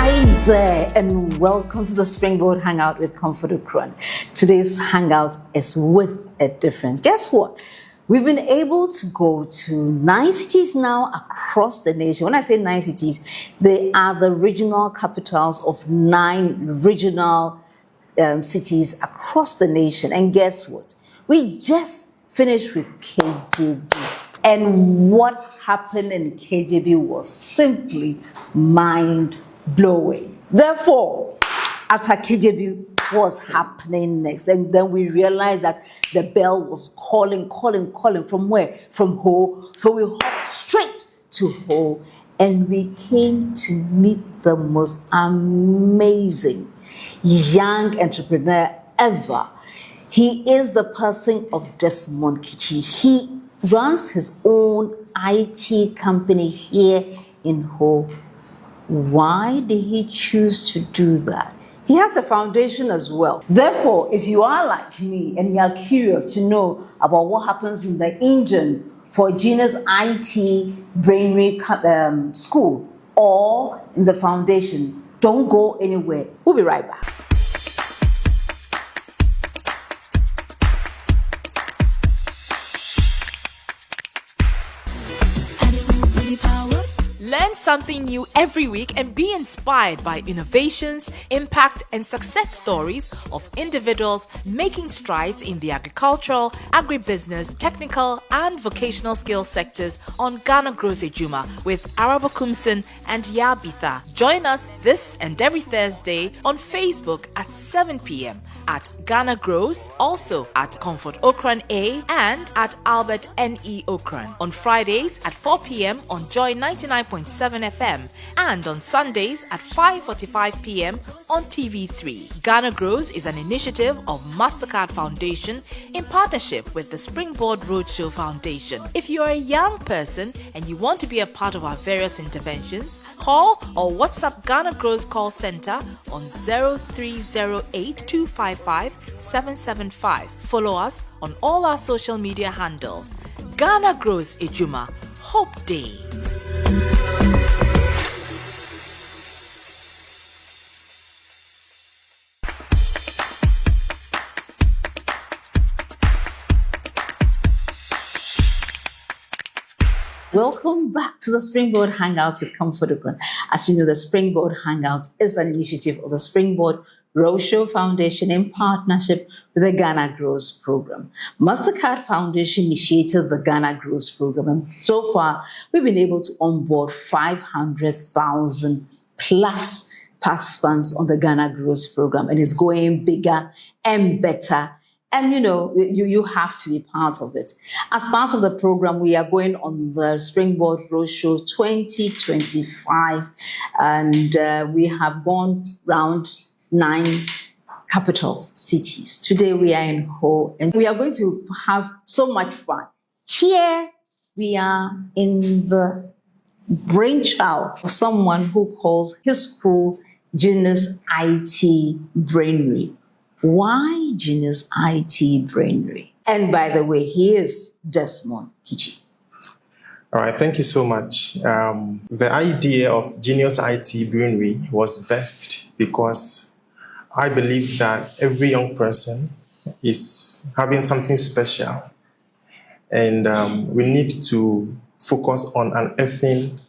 Hi there, and welcome to the Springboard Hangout with Comfort Ocran. Today's hangout is with a difference. Guess what? We've been able to go to 9 cities now across the nation. When I say 9 cities, they are the regional capitals of 9 regional cities across the nation. And guess what? We just finished with KJB. And what happened in KJB was simply mind-blowing. Therefore, after KJB, what's happening next? And then we realized that the bell was calling from where? From Ho. So we hopped straight to Ho, and we came to meet the most amazing young entrepreneur ever. He is the person of Desmond Kitsi. He runs his own IT company here in Ho. Why did he choose to do that? He has a foundation as well. Therefore, if you are like me and you are curious to know about what happens in the engine for Genius IT Brainery school or in the foundation, don't go anywhere. We'll be right back. Learn something new every week and be inspired by innovations, impact, and success stories of individuals making strides in the agricultural, agribusiness, technical, and vocational skill sectors on Ghana Grows Ejuma with Araba Kumsin and Yabitha. Join us this and every Thursday on Facebook at 7 p.m. at Ghana Grows, also at Comfort Ocran A and at Albert N.E. Ocran. On Fridays at 4 p.m. on Joy 99.7 FM and on Sundays at 5:45 p.m. on TV3. Ghana Grows is an initiative of MasterCard Foundation in partnership with the Springboard Roadshow Foundation. If you are a young person and you want to be a part of our various interventions, call or WhatsApp Ghana Grows call center on 0308 255 775. Follow us on all our social media handles. Ghana Grows Ejuma. Hope Day. Welcome back to the Springboard Hangout with Comfort Ocran. As you know, the Springboard Hangout is an initiative of the Springboard Roadshow Foundation in partnership with the Ghana Grows program. MasterCard Foundation initiated the Ghana Grows program, and so far we've been able to onboard 500,000 plus participants on the Ghana Grows program, and it's going bigger and better. And you have to be part of it. As part of the program, we are going on the Springboard Roadshow 2025, and we have gone round 9 capital cities. Today we are in Ho, and we are going to have so much fun. Here we are in the brainchild of someone who calls his school Genius IT Brainery. Why Genius IT Brainery? And by the way, he is Desmond Kitsi. All right, thank you so much. The idea of Genius IT Brainery was birthed because I believe that every young person is having something special, and we need to focus on unearthing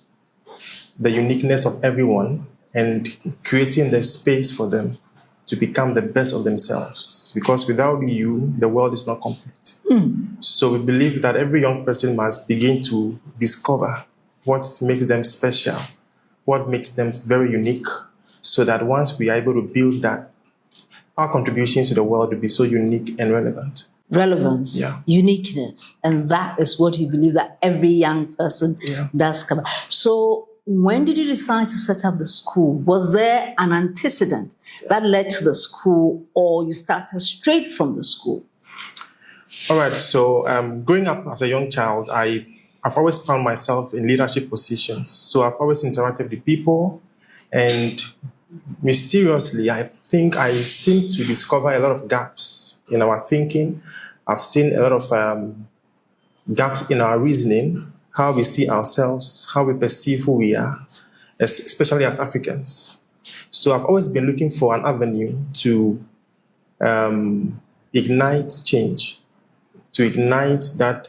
the uniqueness of everyone and creating the space for them to become the best of themselves, because without you, the world is not complete. So we believe that every young person must begin to discover what makes them special, what makes them very unique, so that once we are able to build that, our contributions to the world will be so unique and relevant. Relevance, uniqueness, and that is what you believe that every young person does cover. So when did you decide to set up the school? Was there an antecedent that led to the school, or you started straight from the school? All right, so growing up as a young child, I've always found myself in leadership positions. So I've always interacted with people, and mysteriously, I think I seem to discover a lot of gaps in our thinking. I've seen a lot of gaps in our reasoning, how we see ourselves, how we perceive who we are, especially as Africans. So I've always been looking for an avenue to ignite change, to ignite that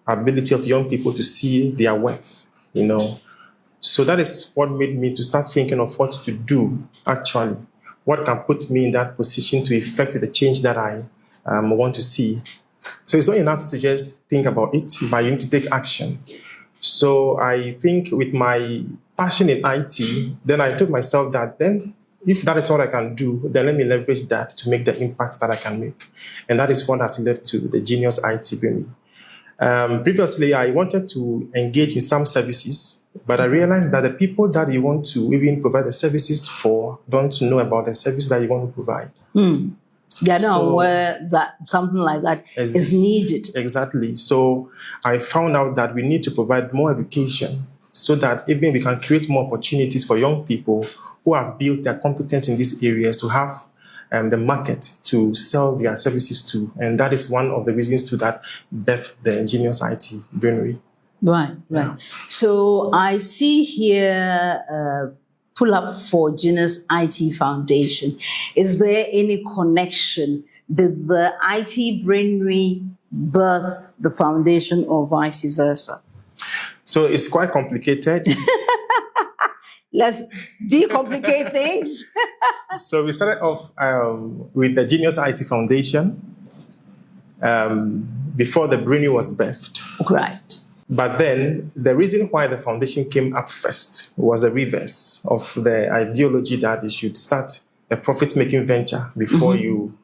ability of young people to see their worth, So that is what made me to start thinking of what to do, actually. What can put me in that position to effect the change that I want to see. So it's not enough to just think about it, but you need to take action. So I think with my passion in IT, then I told myself that then if that is what I can do, then let me leverage that to make the impact that I can make. And that is what has led to the Genius IT Brainery. Previously, I wanted to engage in some services, but I realized that the people that you want to even provide the services for don't know about the service that you want to provide. They are not aware that something like that is needed. Exactly. So I found out that we need to provide more education so that even we can create more opportunities for young people who have built their competence in these areas to have the market to sell their services to. And that is one of the reasons to that birthed the Genius IT Brainery. Right. So I see here pull up for Genius IT Foundation. Is there any connection? Did the IT Brainery birth the foundation or vice versa? So it's quite complicated. Let's decomplicate things. So we started off with the Genius IT Foundation before the Brainery was birthed. Right. But then the reason why the foundation came up first was the reverse of the ideology that you should start a profit-making venture before you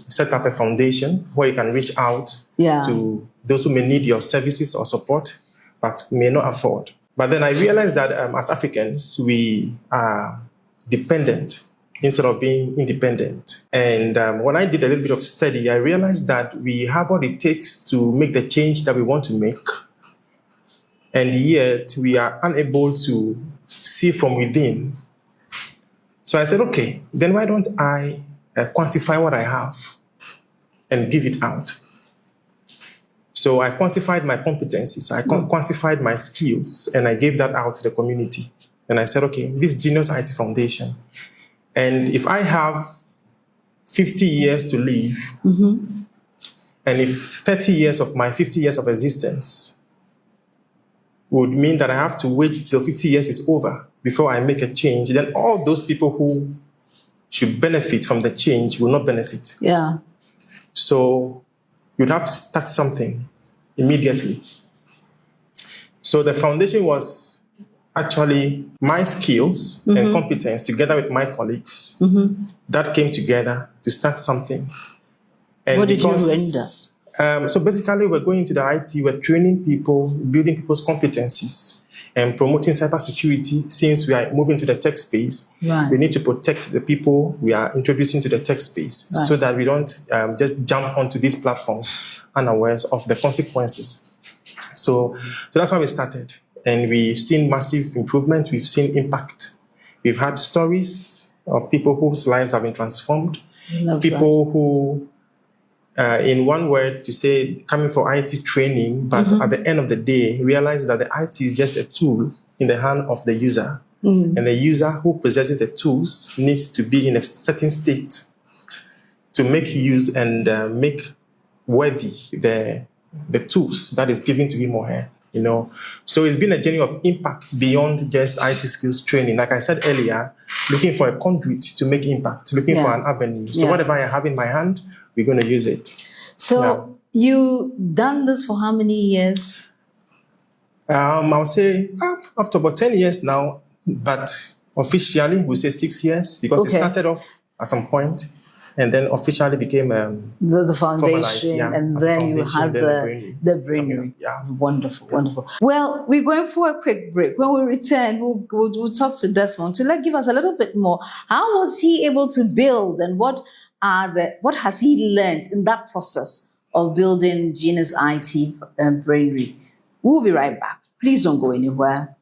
set up a foundation where you can reach out to those who may need your services or support but may not afford. But then I realized that as Africans, we are dependent instead of being independent. And when I did a little bit of study, I realized that we have what it takes to make the change that we want to make. And yet we are unable to see from within. So I said, okay, then why don't I quantify what I have and give it out? So I quantified my competencies, I quantified my skills, and I gave that out to the community. And I said, okay, this Genius IT Foundation, and if I have 50 years to live, and if 30 years of my 50 years of existence would mean that I have to wait till 50 years is over before I make a change, then all those people who should benefit from the change will not benefit. Yeah. So you'd have to start something immediately. So the foundation was actually my skills and competence together with my colleagues that came together to start something. And what did you render? So basically, we're going into the IT, we're training people, building people's competencies, and promoting cybersecurity. Since we are moving to the tech space, we need to protect the people we are introducing to the tech space so that we don't just jump onto these platforms unaware of the consequences. So that's how we started. And we've seen massive improvement. We've seen impact. We've had stories of people whose lives have been transformed. People who, in one word to say, coming for IT training, but at the end of the day, realize that the IT is just a tool in the hand of the user. And the user who possesses the tools needs to be in a certain state to make use and make worthy the tools that is given to him or her. So it's been a journey of impact beyond just IT skills training. Like I said earlier, looking for a conduit to make impact, looking for an avenue. So whatever I have in my hand, we're going to use it. So you done this for how many years? I'll say up to about 10 years now, but officially we'll say 6 years because it started off at some point. And then officially became the foundation, and then you had the Brainery. Wonderful. Well, we're going for a quick break. When we return, we'll talk to Desmond to give us a little bit more. How was he able to build, and what has he learned in that process of building Genius IT Brainery? We'll be right back. Please don't go anywhere.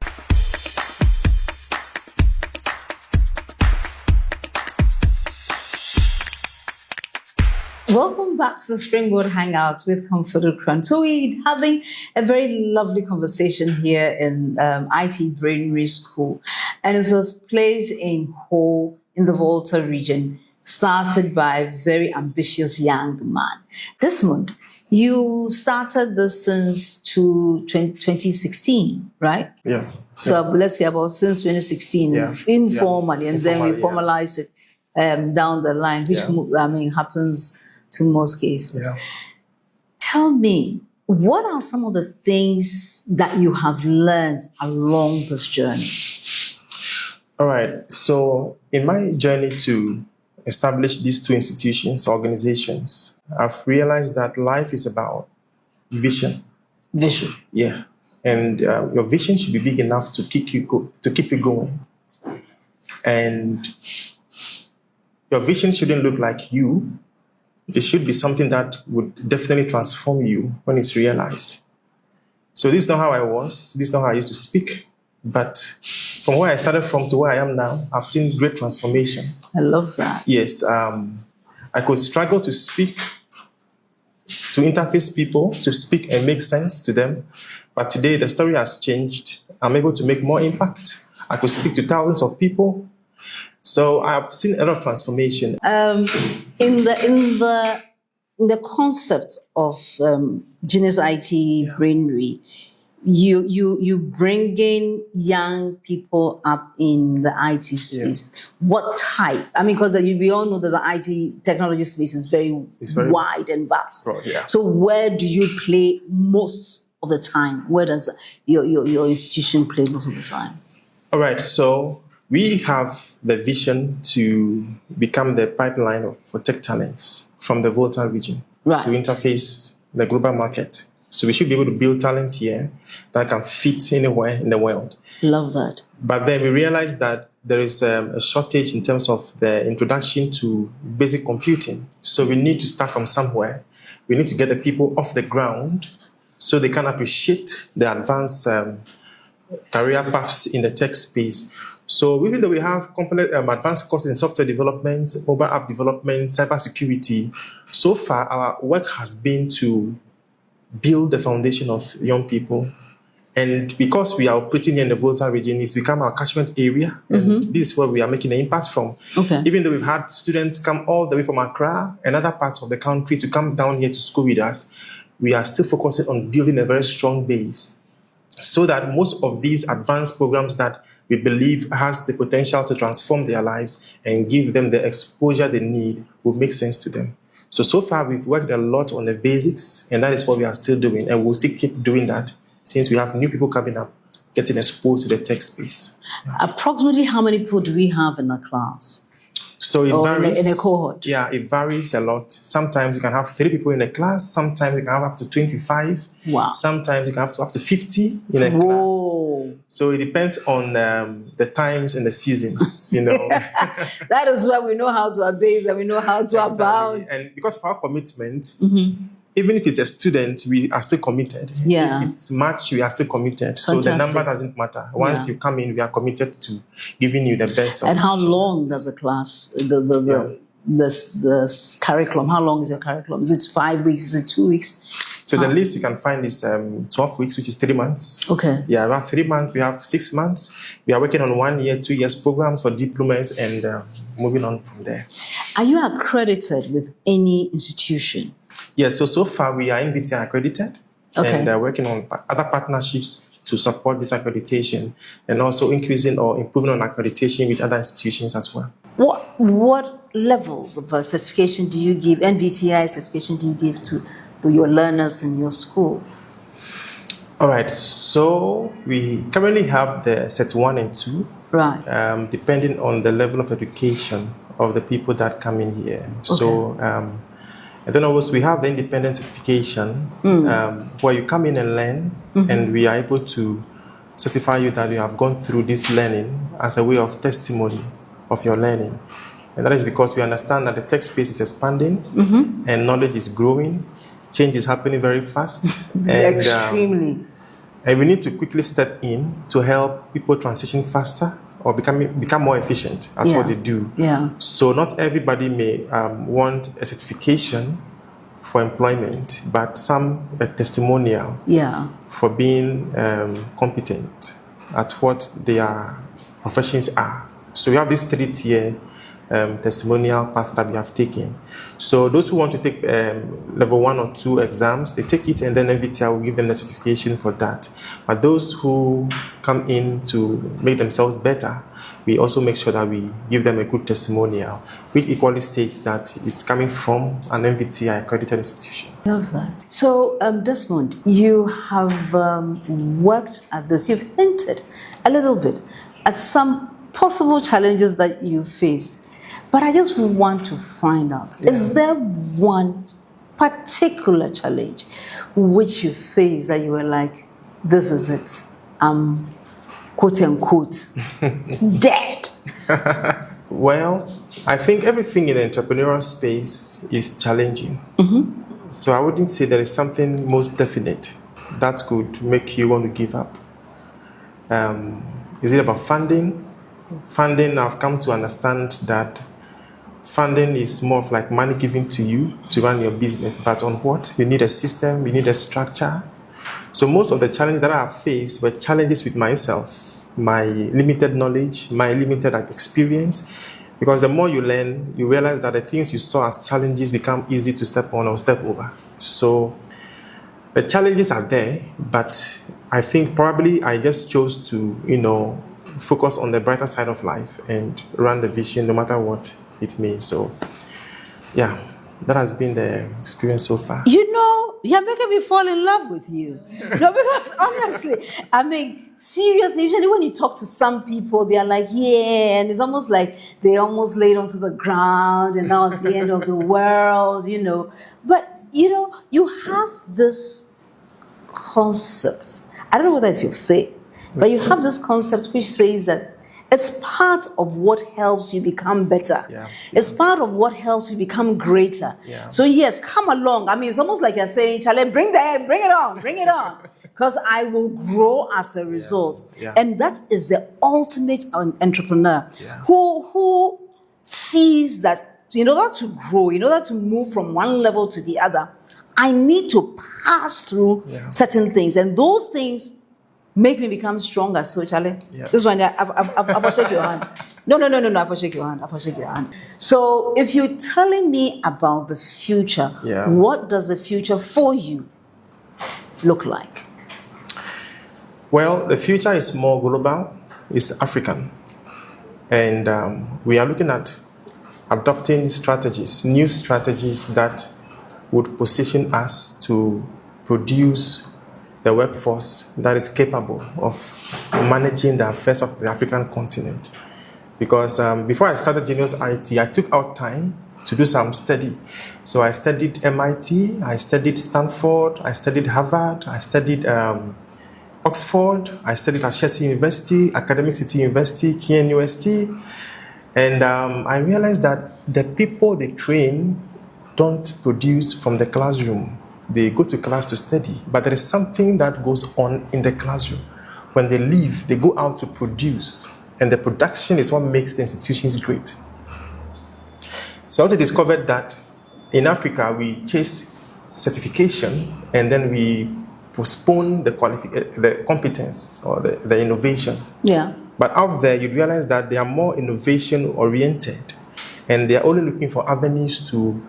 Welcome back to the Springboard Hangout with Comfort Ocran. So we're having a very lovely conversation here in IT Brainery School. And it's a place in Ho in the Volta region, started by a very ambitious young man. Desmond, you started this since 2016, right? Yeah. So let's say about since 2016, informally, and then we formalized it down the line, which happens to most cases. Yeah. Tell me, what are some of the things that you have learned along this journey? All right. So in my journey to establish these two institutions, organizations, I've realized that life is about vision. Vision. Yeah. And your vision should be big enough to keep you going. And your vision shouldn't look like you. It should be something that would definitely transform you when it's realized. So this is not how I was. This is not how I used to speak. But from where I started from to where I am now, I've seen great transformation. I love that. Yes. I could struggle to speak, to interface people, to speak and make sense to them. But today the story has changed. I'm able to make more impact. I could speak to thousands of people. So I've seen a lot of transformation. In the concept of Genius IT Brainery, you bring in young people up in the IT space. Yeah. What type? I mean, because we all know that the IT technology space is very wide and vast. Broad, yeah. So where do you play most of the time? Where does your institution play most of the time? All right. So we have the vision to become the pipeline for tech talents from the Volta region to interface the global market. So we should be able to build talent here that can fit anywhere in the world. Love that. But then we realized that there is a shortage in terms of the introduction to basic computing. So we need to start from somewhere. We need to get the people off the ground so they can appreciate the advanced career paths in the tech space. So even though we have advanced courses in software development, mobile app development, cybersecurity, so far our work has been to build the foundation of young people. And because we are operating here in the Volta region, it's become our catchment area. And this is where we are making an impact from. Okay. Even though we've had students come all the way from Accra and other parts of the country to come down here to school with us, we are still focusing on building a very strong base so that most of these advanced programs that we believe has the potential to transform their lives and give them the exposure they need will make sense to them. So far, we've worked a lot on the basics, and that is what we are still doing. And we'll still keep doing that since we have new people coming up, getting exposed to the tech space. Approximately how many people do we have in a class? So it varies. In a cohort? Yeah, it varies a lot. Sometimes you can have 3 people in a class. Sometimes you can have up to 25. Wow. Sometimes you can have up to 50 in a class. So it depends on the times and the seasons, you know. That is why we know how to abase and we know how to abound. And because of our commitment, even if it's a student, we are still committed. Yeah. If it's March, we are still committed. Fantastic. So the number doesn't matter. Once you come in, we are committed to giving you the best. And how long does the class, the curriculum, how long is your curriculum? Is it 5 weeks? Is it 2 weeks? So the least you can find is 12 weeks, which is 3 months. Okay. Yeah, about 3 months. We have 6 months. We are working on 1 year, 2 years programs for diplomas and moving on from there. Are you accredited with any institution? Yes, so far we are NVT accredited and working on other partnerships to support this accreditation and also increasing or improving on accreditation with other institutions as well. What levels of certification do you give, NVTI certification do you give to your learners in your school? All right, so we currently have the Set 1 and 2, right? Depending on the level of education of the people that come in here. Okay. So, and then also we have the independent certification where you come in and learn, and we are able to certify you that you have gone through this learning as a way of testimony of your learning. And that is because we understand that the tech space is expanding and knowledge is growing. Change is happening very fast. Extremely. And we need to quickly step in to help people transition faster or become more efficient at what they do. Yeah. So not everybody may want a certification for employment, but some a testimonial for being competent at what their professions are. So we have this 3-tier testimonial path that we have taken. So those who want to take level 1 or 2 exams, they take it, and then NVTI will give them the certification for that. But those who come in to make themselves better, we also make sure that we give them a good testimonial, which equally states that it's coming from an NVTI accredited institution. Love that. So, Desmond, you have worked at this. You've hinted a little bit at some possible challenges that you faced. But I just want to find out, is there one particular challenge which you faced that you were like, this is it, I'm quote unquote dead? Well, I think everything in the entrepreneurial space is challenging. So I wouldn't say there is something most definite that could make you want to give up. Is it about funding? Funding, I've come to understand that funding is more of like money given to you to run your business, but on what? You need a system, you need a structure. So most of the challenges that I have faced were challenges with myself, my limited knowledge, my limited experience, because the more you learn, you realize that the things you saw as challenges become easy to step on or step over. So the challenges are there, but I think probably I just chose to, focus on the brighter side of life and run the vision no matter what it means. So, yeah, that has been the experience so far. You're making me fall in love with you. No, because honestly, I mean, seriously, usually when you talk to some people, they're like, yeah, and it's almost like they almost laid onto the ground and now it's the end of the world, But, you have this concept. I don't know whether it's your faith, but you have this concept which says that it's part of what helps you become better. Yeah. It's part of what helps you become greater. Yeah. So yes, come along. I mean, it's almost like you're saying, Charlie, bring it on. Because I will grow as a result. Yeah. And that is the ultimate entrepreneur Yeah. who sees that in order to grow, in order to move from one level to the other, I need to pass through certain things. And those things make me become stronger. So, Charlie, this one, I'll shake your hand. No, I'll shake your hand. So, if you're telling me about the future, what does the future for you look like? Well, the future is more global, it's African. And we are looking at adopting strategies, new strategies that would position us to produce the workforce that is capable of managing the affairs of the African continent. Because before I started Genius IT, I took out time to do some study. So I studied MIT, I studied Stanford, I studied Harvard, I studied Oxford, I studied at Chelsea University, Academic City University, KNUST, and I realized that the people they train don't produce from the classroom. They go to class to study, but there is something that goes on in the classroom. When they leave, they go out to produce, and the production is what makes the institutions great. So I also discovered that in Africa, we chase certification, and then we postpone the competences or the innovation. Yeah. But out there, you realize that they are more innovation-oriented, and they are only looking for avenues to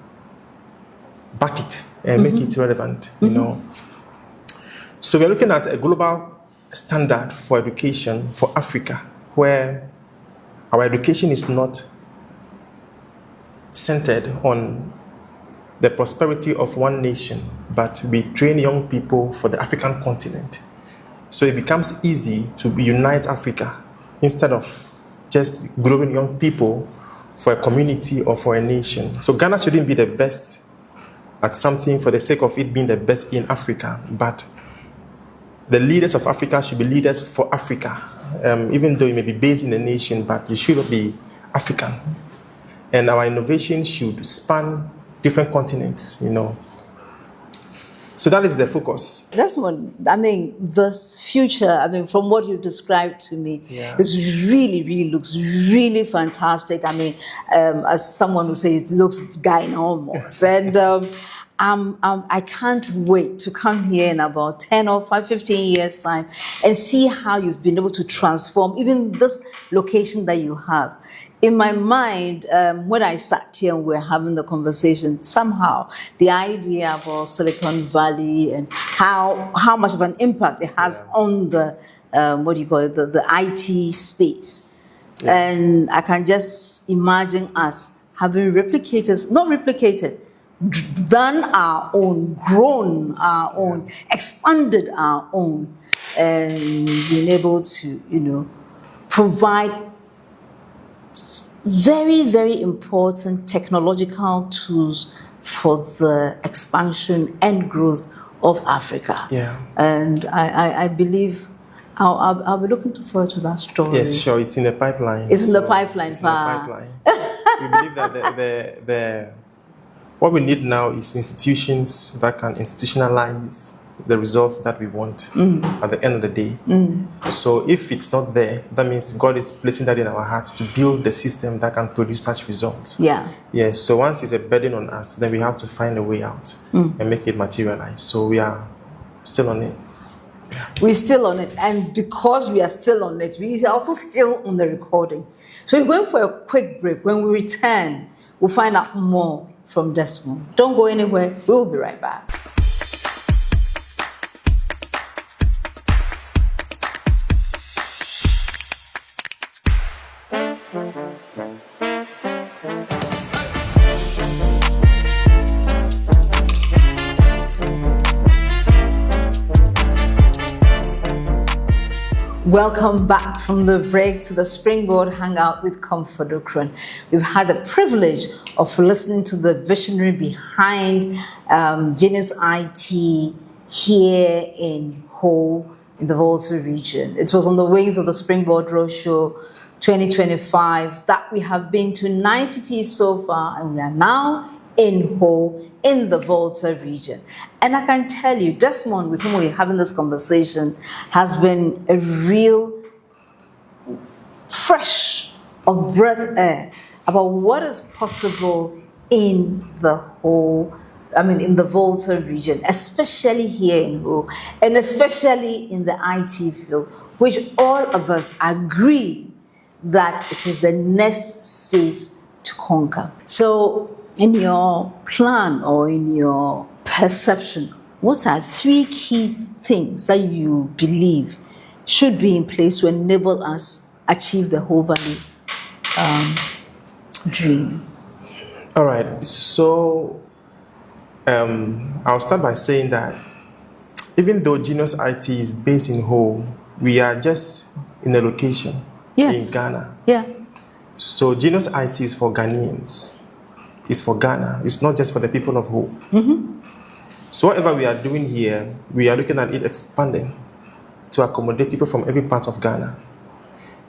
back it and make it relevant, So we're looking at a global standard for education for Africa, where our education is not centered on the prosperity of one nation, but we train young people for the African continent. So it becomes easy to unite Africa instead of just growing young people for a community or for a nation. So Ghana shouldn't be the best at something for the sake of it being the best in Africa, but the leaders of Africa should be leaders for Africa, even though you may be based in a nation, but you should be African. And our innovation should span different continents, So that is the focus. Desmond, I mean, this future, I mean, from what you described to me, Yeah. this really looks really fantastic. I mean, as someone would say, it looks ginormous. And I can't wait to come here in about 10 or 15 years' time and see how you've been able to transform even this location that you have. In my mind, when I sat here and we were having the conversation, somehow the idea about Silicon Valley and how much of an impact it has on the, the IT space. Yeah. And I can just imagine us having replicators, not replicated, done our own, grown our own, expanded our own, and being able to, provide very important technological tools for the expansion and growth of Africa. Yeah. And I believe I'll be looking forward to that story. Yes, sure. It's in the pipeline. It's in the pipeline. It's in the pipeline. We believe that what we need now is institutions that can institutionalize the results that we want at the end of the day. So if it's not there, that means God is placing that in our hearts to build the system that can produce such results. Yeah. Yes. So once it's a burden on us, then we have to find a way out and make it materialize. So we are still on it. Yeah. We're still on it. And because we are still on it, we are also still on the recording. So we're going for a quick break. When we return, we'll find out more from Desmond. Don't go anywhere. We'll be right back. Welcome back from the break to the Springboard Hangout with Comfort Ocran. We've had the privilege of listening to the visionary behind Genius IT here in Ho, in the Volta Region. It was on the wings of the Springboard Roadshow 2025 that we have been to 9 cities so far, and we are now in Ho, in the Volta region. And I can tell you, Desmond, with whom we're having this conversation, has been a real fresh of breath air about what is possible in the in the Volta region, especially here in Ho, and especially in the IT field, which all of us agree that it is the next space to conquer. So, in your plan or in your perception, what are 3 key things that you believe should be in place to enable us achieve the Ho Valley dream? All right. So I'll start by saying that even though Genius IT is based in Ho, we are just in a location in Ghana. Yeah. So Genius IT is for Ghanaians. It's for Ghana. It's not just for the people of Ho. So whatever we are doing here, we are looking at it expanding to accommodate people from every part of Ghana.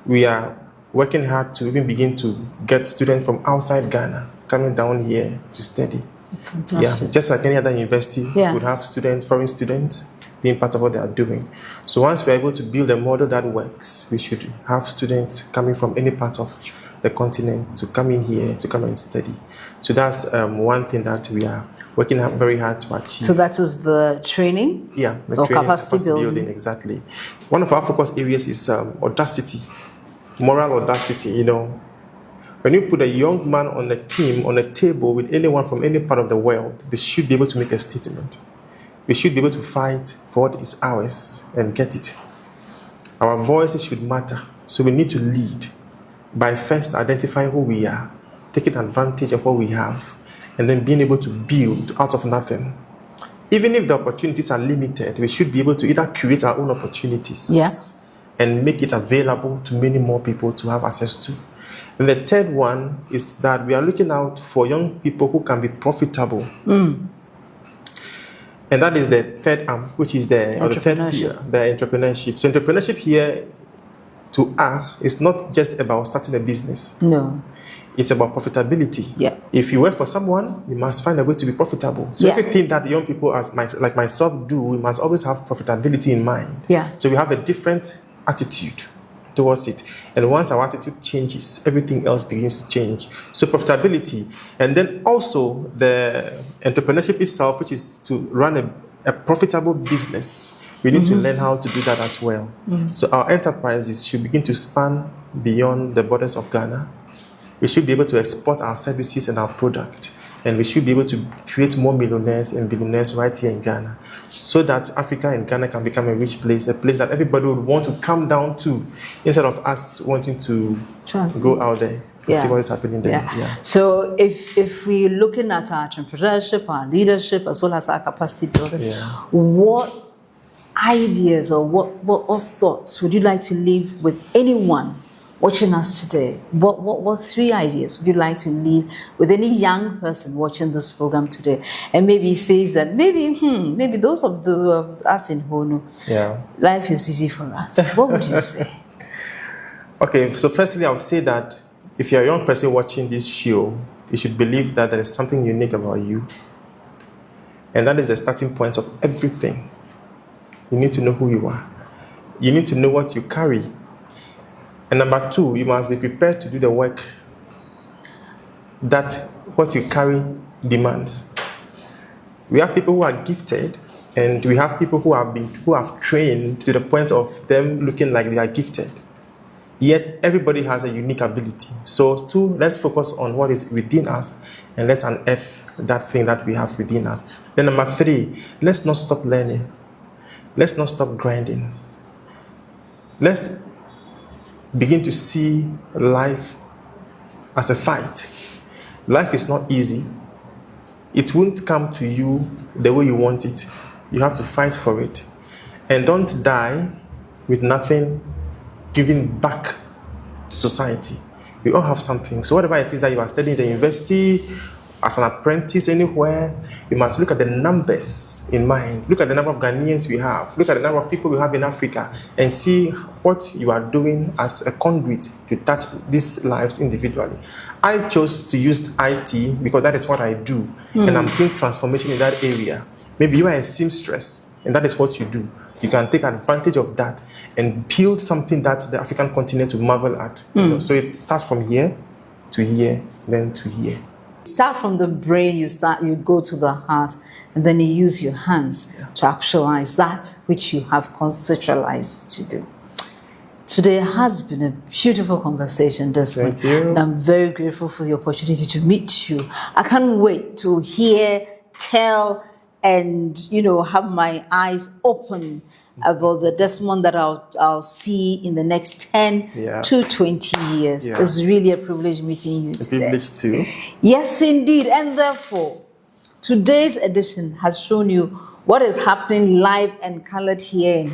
We are working hard to even begin to get students from outside Ghana coming down here to study. Fantastic. Yeah, just like any other university would have students, foreign students, being part of what they are doing. So once we're able to build a model that works, we should have students coming from any part of the continent to come in here to come and study. So that's one thing that we are working very hard to achieve. So that is the training? Yeah, the or training, capacity building. Exactly. One of our focus areas is audacity, moral audacity. When you put a young man on a team, on a table with anyone from any part of the world, they should be able to make a statement. We should be able to fight for what is ours and get it. Our voices should matter. So we need to lead by first identifying who we are, taking advantage of what we have, and then being able to build out of nothing. Even if the opportunities are limited, we should be able to either create our own opportunities and make it available to many more people to have access to. And the third one is that we are looking out for young people who can be profitable. And that is the third arm, which is the third pillar, the entrepreneurship. So entrepreneurship here, to us is not just about starting a business. No. It's about profitability. Yeah. If you work for someone, you must find a way to be profitable. So everything that young people like myself do, we must always have profitability in mind. Yeah. So we have a different attitude towards it. And once our attitude changes, everything else begins to change. So profitability. And then also the entrepreneurship itself, which is to run a profitable business. We need to learn how to do that as well. So our enterprises should begin to span beyond the borders of Ghana. We should be able to export our services and our product. And we should be able to create more millionaires and billionaires right here in Ghana, so that Africa and Ghana can become a rich place, a place that everybody would want to come down to, instead of us wanting to go out there and see what is happening there. Yeah. So if we're looking at our entrepreneurship, our leadership, as well as our capacity building, what ideas or what thoughts would you like to leave with anyone watching us today? What 3 ideas would you like to leave with any young person watching this program today? And maybe says that maybe those of us in Hono, life is easy for us. What would you say? Okay, so firstly, I would say that if you're a young person watching this show, you should believe that there is something unique about you. And that is the starting point of everything. You need to know who you are. You need to know what you carry. And number 2, you must be prepared to do the work that what you carry demands. We have people who are gifted, and we have people who have trained to the point of them looking like they are gifted. Yet everybody has a unique ability. So 2, let's focus on what is within us, and let's unearth that thing that we have within us. Then number 3, let's not stop learning. Let's not stop grinding. Let's begin to see life as a fight. Life is not easy. It won't come to you the way you want it. You have to fight for it. And don't die with nothing giving back to society. We all have something. So whatever it is that you are studying in the university, as an apprentice anywhere, you must look at the numbers in mind. Look at the number of Ghanaians we have. Look at the number of people we have in Africa, and see what you are doing as a conduit to touch these lives individually. I chose to use IT because that is what I do, and I'm seeing transformation in that area. Maybe you are a seamstress, and that is what you do. You can take advantage of that and build something that the African continent will marvel at. You know? So it starts from here to here, then to here. Start from the brain, you go to the heart, and then you use your hands to actualize that which you have conceptualized to do. Today has been a beautiful conversation, Desmond. Thank you. And I'm very grateful for the opportunity to meet you. I can't wait to hear, tell, and have my eyes open about the Desmond that I'll see in the next 10 to 20 years. It's really a privilege meeting you today. A privilege too. Yes, indeed. And therefore, today's edition has shown you what is happening live and colored here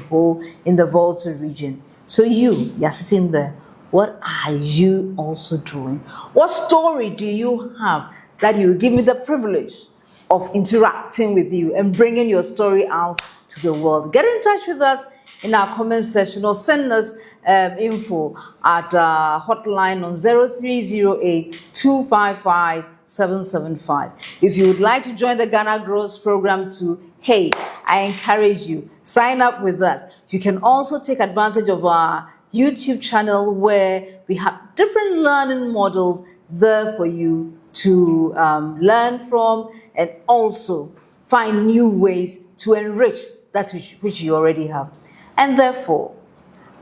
in the Volta region. So you're sitting there. What are you also doing? What story do you have that you give me the privilege of interacting with you and bringing your story out to the world? Get in touch with us in our comment section, or send us info at hotline on 0308-255-775. If you would like to join the Ghana Grows program too, hey, I encourage you, sign up with us. You can also take advantage of our YouTube channel, where we have different learning models there for you to learn from, and also find new ways to enrich that which you already have. And therefore,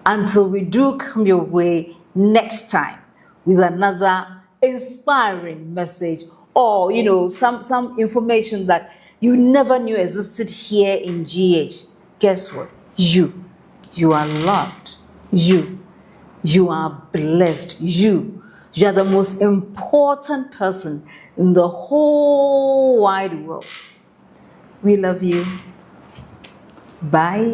until we do come your way next time with another inspiring message, or some information that you never knew existed here in GH, guess what? You are loved. You are blessed. You are the most important person in the whole wide world. We love you. Bye.